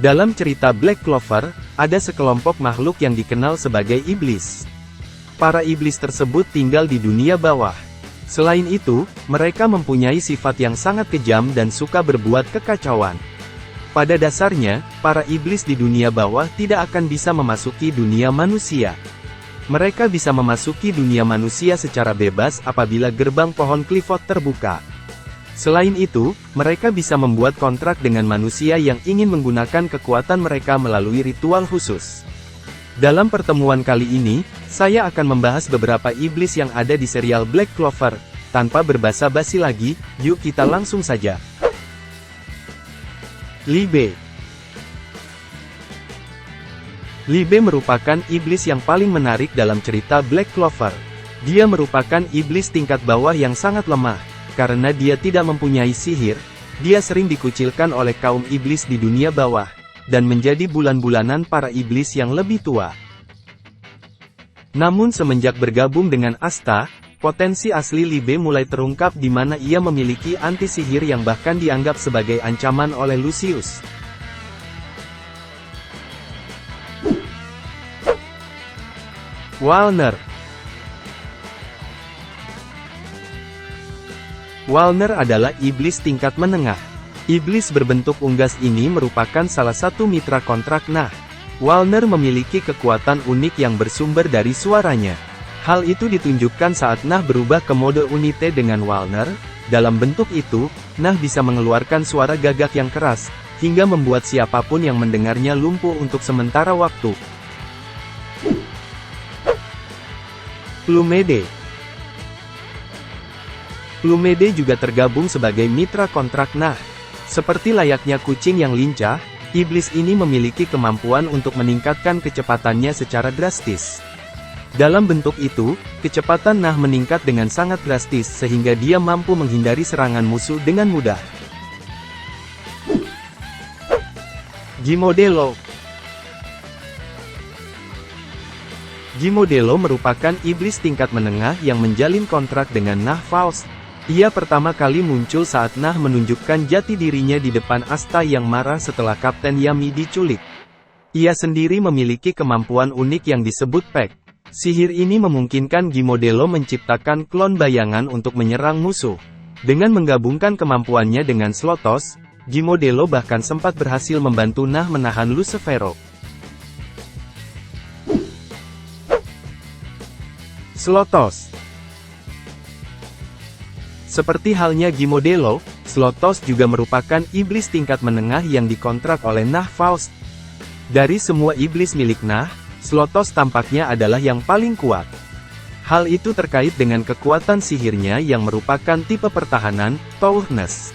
Dalam cerita Black Clover, ada sekelompok makhluk yang dikenal sebagai iblis. Para iblis tersebut tinggal di dunia bawah. Selain itu, mereka mempunyai sifat yang sangat kejam dan suka berbuat kekacauan. Pada dasarnya, para iblis di dunia bawah tidak akan bisa memasuki dunia manusia. Mereka bisa memasuki dunia manusia secara bebas apabila gerbang pohon Clifford terbuka. Selain itu, mereka bisa membuat kontrak dengan manusia yang ingin menggunakan kekuatan mereka melalui ritual khusus. Dalam pertemuan kali ini, saya akan membahas beberapa iblis yang ada di serial Black Clover. Tanpa berbasa-basi lagi, yuk kita langsung saja. Li Bei. Li Bei merupakan iblis yang paling menarik dalam cerita Black Clover. Dia merupakan iblis tingkat bawah yang sangat lemah. Karena dia tidak mempunyai sihir, dia sering dikucilkan oleh kaum iblis di dunia bawah, dan menjadi bulan-bulanan para iblis yang lebih tua. Namun semenjak bergabung dengan Asta, potensi asli Li Bei mulai terungkap di mana ia memiliki anti-sihir yang bahkan dianggap sebagai ancaman oleh Lucius. Walner. Walner adalah iblis tingkat menengah. Iblis berbentuk unggas ini merupakan salah satu mitra kontrak Nah. Walner memiliki kekuatan unik yang bersumber dari suaranya. Hal itu ditunjukkan saat Nah berubah ke mode unite dengan Walner. Dalam bentuk itu, Nah bisa mengeluarkan suara gagak yang keras, hingga membuat siapapun yang mendengarnya lumpuh untuk sementara waktu. Plumede. Plumede juga tergabung sebagai mitra kontrak Nah. Seperti layaknya kucing yang lincah, iblis ini memiliki kemampuan untuk meningkatkan kecepatannya secara drastis. Dalam bentuk itu, kecepatan Nah meningkat dengan sangat drastis sehingga dia mampu menghindari serangan musuh dengan mudah. Gimodelo. Gimodelo merupakan iblis tingkat menengah yang menjalin kontrak dengan Nah Faust. Ia pertama kali muncul saat Nah menunjukkan jati dirinya di depan Asta yang marah setelah Kapten Yami diculik. Ia sendiri memiliki kemampuan unik yang disebut Pact. Sihir ini memungkinkan Gimodelo menciptakan klon bayangan untuk menyerang musuh. Dengan menggabungkan kemampuannya dengan Slotos, Gimodelo bahkan sempat berhasil membantu Nah menahan Lucifero. Slotos. Seperti halnya Gimodelo, Slotos juga merupakan iblis tingkat menengah yang dikontrak oleh Nah Faust. Dari semua iblis milik Nah, Slotos tampaknya adalah yang paling kuat. Hal itu terkait dengan kekuatan sihirnya yang merupakan tipe pertahanan, Toughness.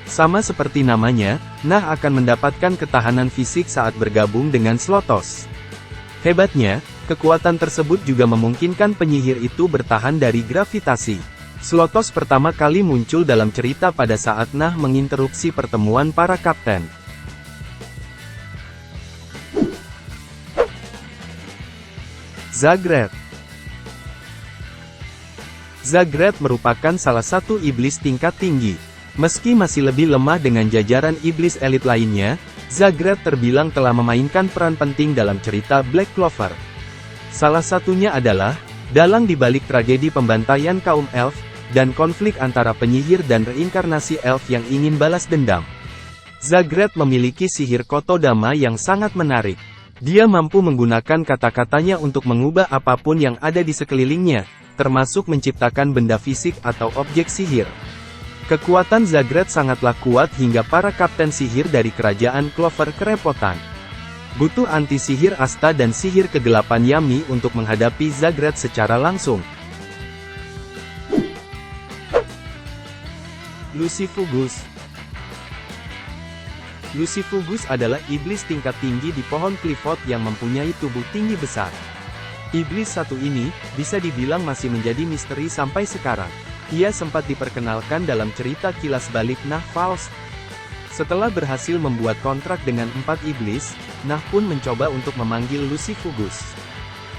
Sama seperti namanya, Nah akan mendapatkan ketahanan fisik saat bergabung dengan Slotos. Hebatnya, kekuatan tersebut juga memungkinkan penyihir itu bertahan dari gravitasi. Slotos pertama kali muncul dalam cerita pada saat Nah menginterupsi pertemuan para kapten. Zagreed. Zagreed merupakan salah satu iblis tingkat tinggi. Meski masih lebih lemah dengan jajaran iblis elit lainnya, Zagreed terbilang telah memainkan peran penting dalam cerita Black Clover. Salah satunya adalah dalang dibalik tragedi pembantaian kaum elf, dan konflik antara penyihir dan reinkarnasi elf yang ingin balas dendam. Zagreed memiliki sihir Kotodama yang sangat menarik. Dia mampu menggunakan kata-katanya untuk mengubah apapun yang ada di sekelilingnya, termasuk menciptakan benda fisik atau objek sihir. Kekuatan Zagreed sangatlah kuat hingga para kapten sihir dari kerajaan Clover kerepotan. Butuh anti-sihir Asta dan sihir kegelapan Yami untuk menghadapi Zagreed secara langsung. Lucifugus. Lucifugus adalah iblis tingkat tinggi di pohon Clifford yang mempunyai tubuh tinggi besar. Iblis satu ini, bisa dibilang masih menjadi misteri sampai sekarang. Ia sempat diperkenalkan dalam cerita kilas balik Nah Faust. Setelah berhasil membuat kontrak dengan 4 iblis, Nah pun mencoba untuk memanggil Lucifugus.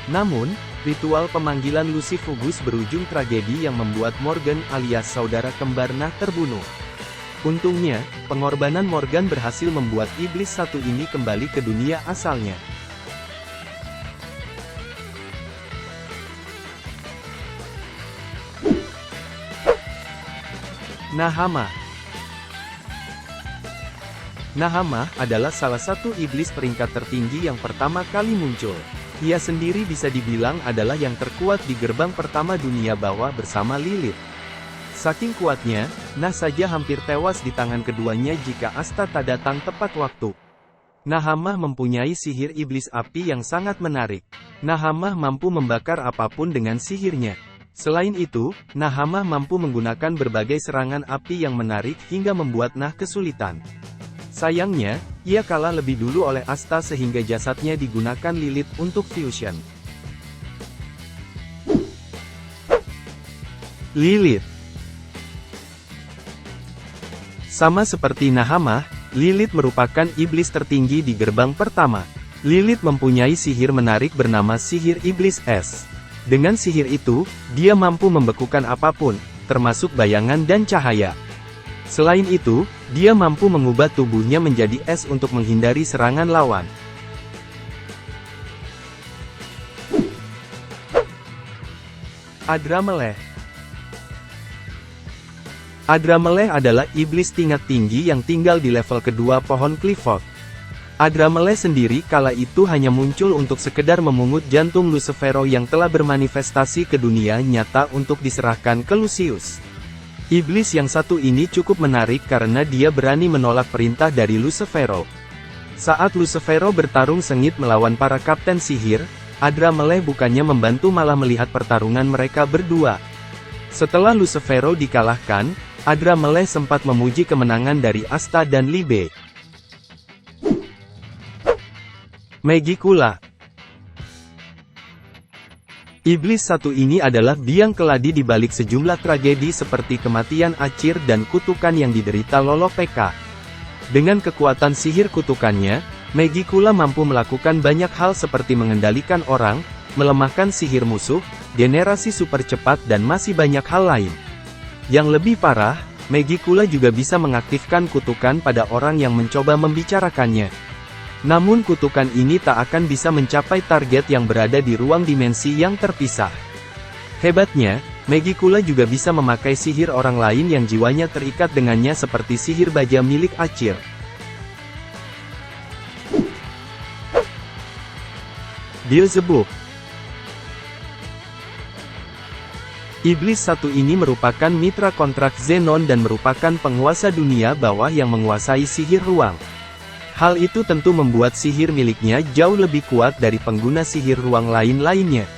Namun, ritual pemanggilan Lucifugus berujung tragedi yang membuat Morgan alias saudara kembar Nah terbunuh. Untungnya, pengorbanan Morgan berhasil membuat iblis satu ini kembali ke dunia asalnya. Nahama. Nahama adalah salah satu iblis peringkat tertinggi yang pertama kali muncul. Ia sendiri bisa dibilang adalah yang terkuat di gerbang pertama dunia bawah bersama Lilith. Saking kuatnya, Nah saja hampir tewas di tangan keduanya jika Asta tak datang tepat waktu. Nahama mempunyai sihir iblis api yang sangat menarik. Nahama mampu membakar apapun dengan sihirnya. Selain itu, Nahama mampu menggunakan berbagai serangan api yang menarik hingga membuat Nah kesulitan. Sayangnya, ia kalah lebih dulu oleh Asta sehingga jasadnya digunakan Lilith untuk fusion. Lilith. Sama seperti Nahama, Lilith merupakan iblis tertinggi di gerbang pertama. Lilith mempunyai sihir menarik bernama sihir iblis es. Dengan sihir itu, dia mampu membekukan apapun, termasuk bayangan dan cahaya. Selain itu, dia mampu mengubah tubuhnya menjadi es untuk menghindari serangan lawan. Adramelech. Adramelech adalah iblis tingkat tinggi yang tinggal di level kedua pohon Clifford. Adramelech sendiri kala itu hanya muncul untuk sekedar memungut jantung Lucifero yang telah bermanifestasi ke dunia nyata untuk diserahkan ke Lucius. Iblis yang satu ini cukup menarik karena dia berani menolak perintah dari Lucifero. Saat Lucifero bertarung sengit melawan para kapten sihir, Adramelech bukannya membantu malah melihat pertarungan mereka berdua. Setelah Lucifero dikalahkan, Adramelech sempat memuji kemenangan dari Asta dan Libe. Megicula. Iblis satu ini adalah biang keladi di balik sejumlah tragedi seperti kematian Acir dan kutukan yang diderita Lolopeka. Dengan kekuatan sihir kutukannya, Megicula mampu melakukan banyak hal seperti mengendalikan orang, melemahkan sihir musuh, generasi super cepat dan masih banyak hal lain. Yang lebih parah, Megicula juga bisa mengaktifkan kutukan pada orang yang mencoba membicarakannya. Namun kutukan ini tak akan bisa mencapai target yang berada di ruang dimensi yang terpisah. Hebatnya, Megicula juga bisa memakai sihir orang lain yang jiwanya terikat dengannya seperti sihir baja milik Acir. Beelzebub. Iblis satu ini merupakan mitra kontrak Zenon dan merupakan penguasa dunia bawah yang menguasai sihir ruang. Hal itu tentu membuat sihir miliknya jauh lebih kuat dari pengguna sihir ruang lain-lainnya.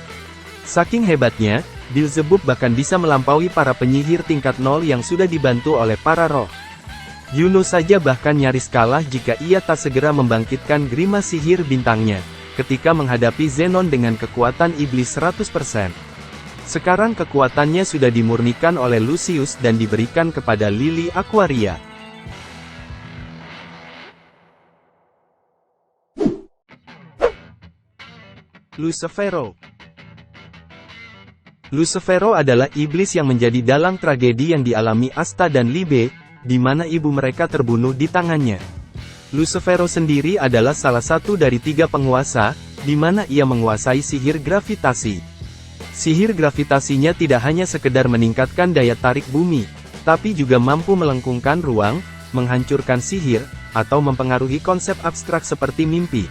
Saking hebatnya, Beelzebub bahkan bisa melampaui para penyihir tingkat 0 yang sudah dibantu oleh para roh. Yuno saja bahkan nyaris kalah jika ia tak segera membangkitkan grima sihir bintangnya, ketika menghadapi Zenon dengan kekuatan iblis 100%. Sekarang kekuatannya sudah dimurnikan oleh Lucius dan diberikan kepada Lily Aquaria. Lucifero. Lucifero adalah iblis yang menjadi dalang tragedi yang dialami Asta dan Libe, di mana ibu mereka terbunuh di tangannya. Lucifero sendiri adalah salah satu dari 3 penguasa, di mana ia menguasai sihir gravitasi. Sihir gravitasinya tidak hanya sekedar meningkatkan daya tarik bumi, tapi juga mampu melengkungkan ruang, menghancurkan sihir, atau mempengaruhi konsep abstrak seperti mimpi.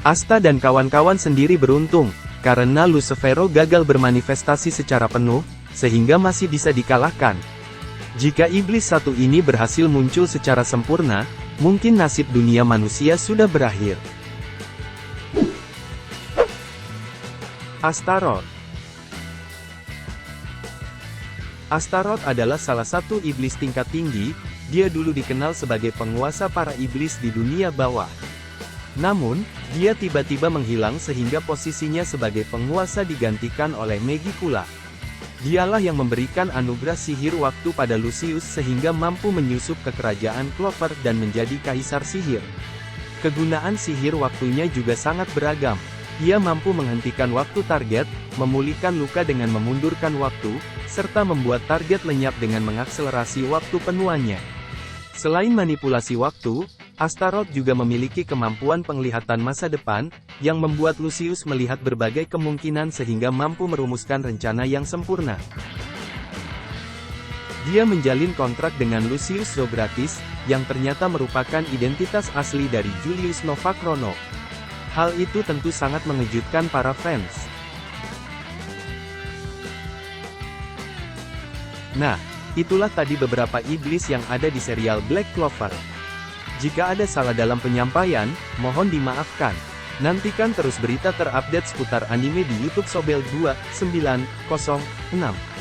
Asta dan kawan-kawan sendiri beruntung, karena Lucifero gagal bermanifestasi secara penuh, sehingga masih bisa dikalahkan. Jika iblis satu ini berhasil muncul secara sempurna, mungkin nasib dunia manusia sudah berakhir. Astaroth. Astaroth adalah salah satu iblis tingkat tinggi, dia dulu dikenal sebagai penguasa para iblis di dunia bawah. Namun, dia tiba-tiba menghilang sehingga posisinya sebagai penguasa digantikan oleh Megicula. Dialah yang memberikan anugerah sihir waktu pada Lucius sehingga mampu menyusup ke kerajaan Clover dan menjadi kaisar sihir. Kegunaan sihir waktunya juga sangat beragam. Ia mampu menghentikan waktu target, memulihkan luka dengan memundurkan waktu, serta membuat target lenyap dengan mengakselerasi waktu penuhannya. Selain manipulasi waktu, Astaroth juga memiliki kemampuan penglihatan masa depan, yang membuat Lucius melihat berbagai kemungkinan sehingga mampu merumuskan rencana yang sempurna. Dia menjalin kontrak dengan Lucius Socrates, yang ternyata merupakan identitas asli dari Julius Novachrono. Hal itu tentu sangat mengejutkan para fans. Nah, itulah tadi beberapa iblis yang ada di serial Black Clover. Jika ada salah dalam penyampaian, mohon dimaafkan. Nantikan terus berita terupdate seputar anime di YouTube Sobel 2906.